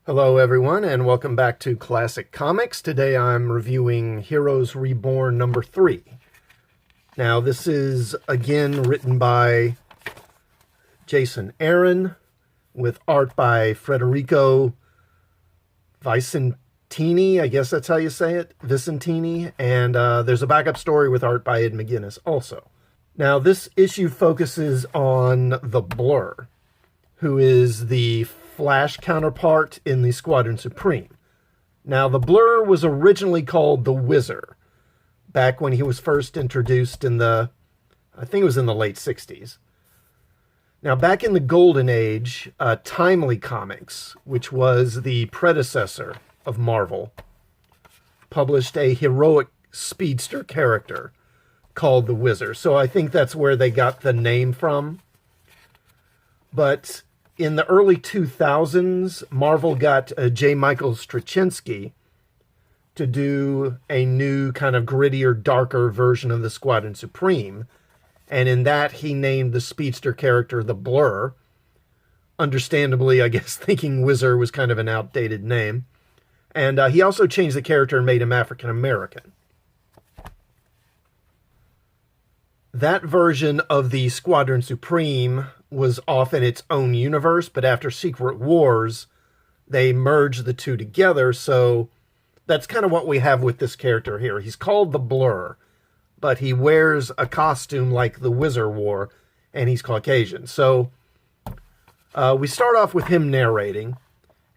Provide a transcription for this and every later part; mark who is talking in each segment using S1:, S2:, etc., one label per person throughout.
S1: Hello everyone and welcome back to Classic Comics. Today I'm reviewing Heroes Reborn number 3. Now this is again written by Jason Aaron with art by Federico Vicentini, I guess that's how you say it, Vicentini, and there's a backup story with art by Ed McGuinness also. Now this issue focuses on the Blur, who is the Flash counterpart in the Squadron Supreme. Now, the Blur was originally called the Whizzer back when he was first introduced in I think it was in the late 60s. Now, back in the Golden Age, Timely Comics, which was the predecessor of Marvel, published a heroic speedster character called the Whizzer. So I think that's where they got the name from. But in the early 2000s, Marvel got J. Michael Straczynski to do a new kind of grittier, darker version of the Squadron Supreme. And in that, he named the speedster character the Blur. Understandably, I guess, thinking Whizzer was kind of an outdated name. And he also changed the character and made him African-American. That version of the Squadron Supreme was off in its own universe, but after Secret Wars, they merged the two together, so that's kind of what we have with this character here. He's called the Blur, but he wears a costume like the Whizzer wore, and he's Caucasian. So we start off with him narrating,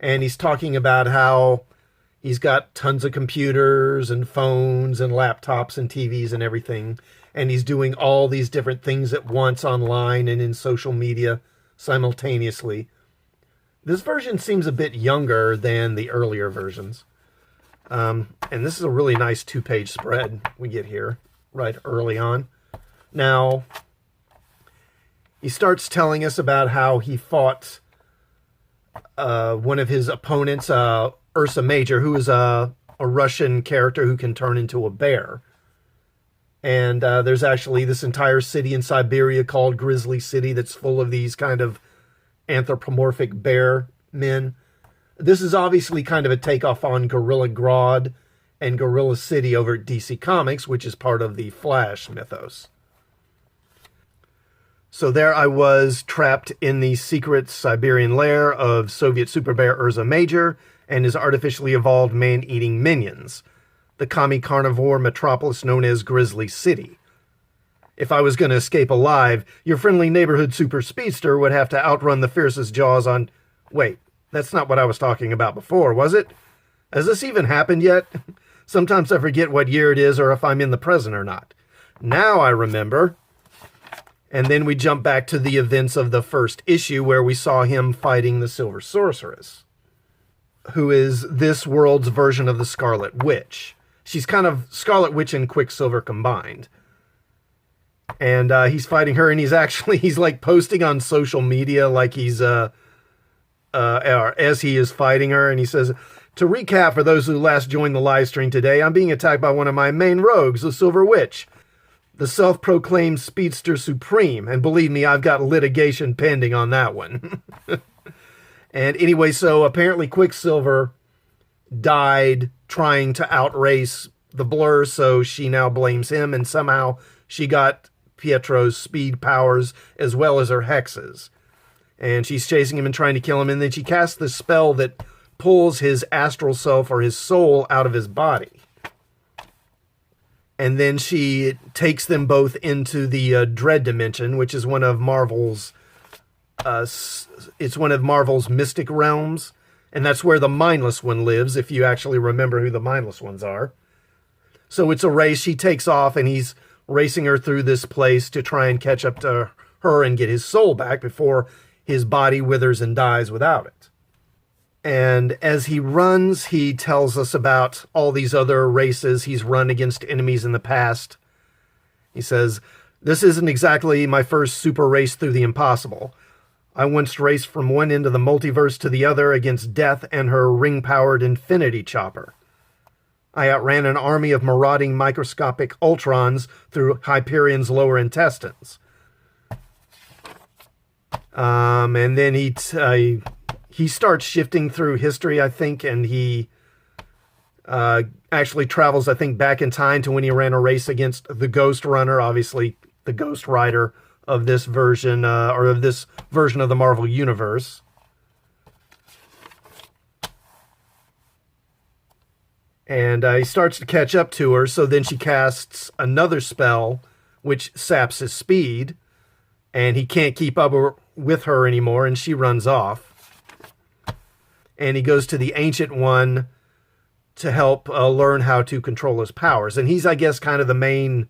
S1: and he's talking about how he's got tons of computers and phones and laptops and TVs and everything, and he's doing all these different things at once online and in social media simultaneously. This version seems a bit younger than the earlier versions. And this is a really nice 2-page spread we get here right early on. Now, he starts telling us about how he fought one of his opponents, Ursa Major, who is a Russian character who can turn into a bear. And there's actually this entire city in Siberia called Grizzly City that's full of these kind of anthropomorphic bear men. This is obviously kind of a takeoff on Gorilla Grodd and Gorilla City over at DC Comics, which is part of the Flash mythos. So there I was, trapped in the secret Siberian lair of Soviet super bear Ursa Major and his artificially evolved man-eating minions, the commie carnivore metropolis known as Grizzly City. If I was going to escape alive, your friendly neighborhood super speedster would have to outrun the fiercest jaws on... Wait, that's not what I was talking about before, was it? Has this even happened yet? Sometimes I forget what year it is or if I'm in the present or not. Now I remember. And then we jump back to the events of the first issue where we saw him fighting the Silver Sorceress, who is this world's version of the Scarlet Witch. She's kind of Scarlet Witch and Quicksilver combined. And he's fighting her, and he's like posting on social media like he's, as he is fighting her, and he says, "To recap for those who last joined the live stream today, I'm being attacked by one of my main rogues, the Silver Witch, the self-proclaimed Speedster Supreme, and believe me, I've got litigation pending on that one." And anyway, so apparently Quicksilver died trying to outrace the Blur, so she now blames him, and somehow she got Pietro's speed powers as well as her hexes. And she's chasing him and trying to kill him, and then she casts this spell that pulls his astral self or his soul out of his body. And then she takes them both into the Dread Dimension, which is one of Marvel's it's one of Marvel's mystic realms, and that's where the Mindless One lives, if you actually remember who the Mindless Ones are. So it's a race. She takes off, and he's racing her through this place to try and catch up to her and get his soul back before his body withers and dies without it. And as he runs, he tells us about all these other races he's run against enemies in the past. He says, "This isn't exactly my first super race through the impossible. I once raced from one end of the multiverse to the other against Death and her ring-powered Infinity Chopper. I outran an army of marauding microscopic Ultrons through Hyperion's lower intestines." And then he he starts shifting through history, I think, and he actually travels, I think, back in time to when he ran a race against the Ghost Runner, obviously the Ghost Rider of this version, or of this version of the Marvel Universe. And he starts to catch up to her, so then she casts another spell, which saps his speed, and he can't keep up with her anymore, and she runs off. And he goes to the Ancient One to help learn how to control his powers. And he's, I guess, kind of the main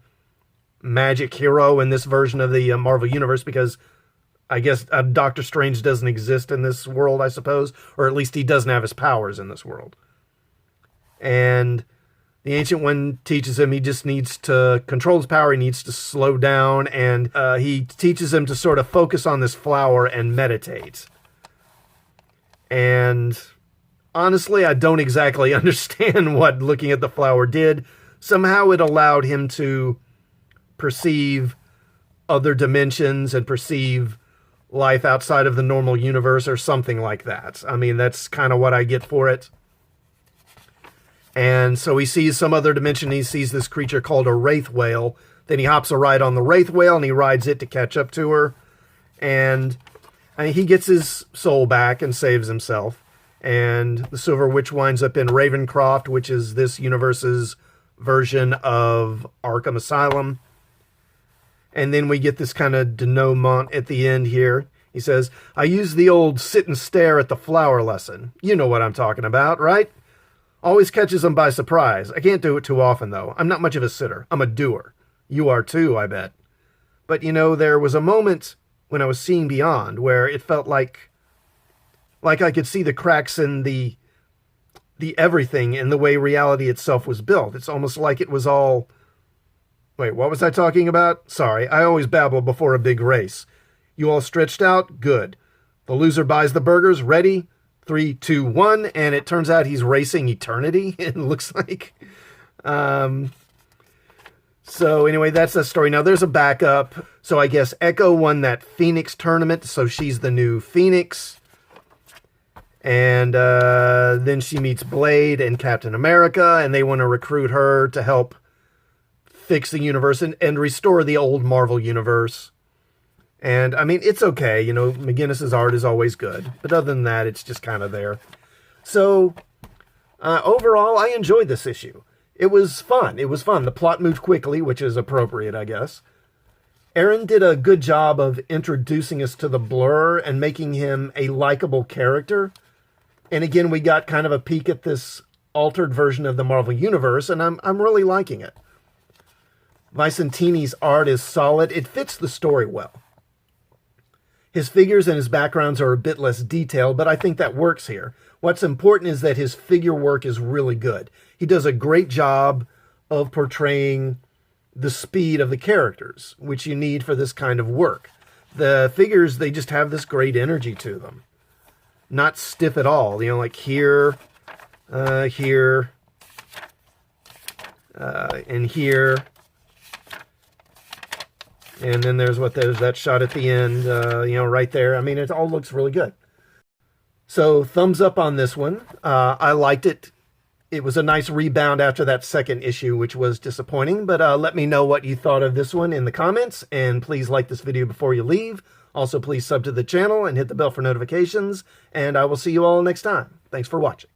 S1: magic hero in this version of the Marvel Universe, because I guess Doctor Strange doesn't exist in this world, I suppose, or at least he doesn't have his powers in this world. And the Ancient One teaches him he just needs to control his power, he needs to slow down, and he teaches him to sort of focus on this flower and meditate. And honestly, I don't exactly understand what looking at the flower did. Somehow it allowed him to perceive other dimensions and perceive life outside of the normal universe or something like that. I mean, that's kind of what I get for it. And so he sees some other dimension. He sees this creature called a wraith whale. Then he hops a ride on the wraith whale and he rides it to catch up to her. And he gets his soul back and saves himself. And the Silver Witch winds up in Ravencroft, which is this universe's version of Arkham Asylum. And then we get this kind of denouement at the end here. He says, I used the old sit and stare at the flower lesson. You know what I'm talking about, right? Always catches them by surprise. I can't do it too often, though. I'm not much of a sitter. I'm a doer. You are too, I bet. But, you know, there was a moment when I was seeing beyond where it felt like I could see the cracks in the everything in the way reality itself was built. It's almost like it was all... Wait, what was I talking about? Sorry, I always babble before a big race. You all stretched out? Good. The loser buys the burgers. Ready? 3, 2, 1, and it turns out he's racing eternity, it looks like. So anyway, that's the story. Now, there's a backup. So I guess Echo won that Phoenix tournament, so she's the new Phoenix. And then she meets Blade and Captain America, and they want to recruit her to help fix the universe and restore the old Marvel universe. And, I mean, it's okay. You know, McGinnis's art is always good. But other than that, it's just kind of there. So, overall, I enjoyed this issue. It was fun. It was fun. The plot moved quickly, which is appropriate, I guess. Aaron did a good job of introducing us to the Blur and making him a likable character. And again, we got kind of a peek at this altered version of the Marvel Universe, and I'm really liking it. Vicentini's art is solid. It fits the story well. His figures and his backgrounds are a bit less detailed, but I think that works here. What's important is that his figure work is really good. He does a great job of portraying the speed of the characters, which you need for this kind of work. The figures, they just have this great energy to them. Not stiff at all. You know, like here, here, and here. And then there's that shot at the end, you know, right there. I mean, it all looks really good. So, thumbs up on this one. I liked it. It was a nice rebound after that second issue, which was disappointing. But let me know what you thought of this one in the comments. And please like this video before you leave. Also, please sub to the channel and hit the bell for notifications. And I will see you all next time. Thanks for watching.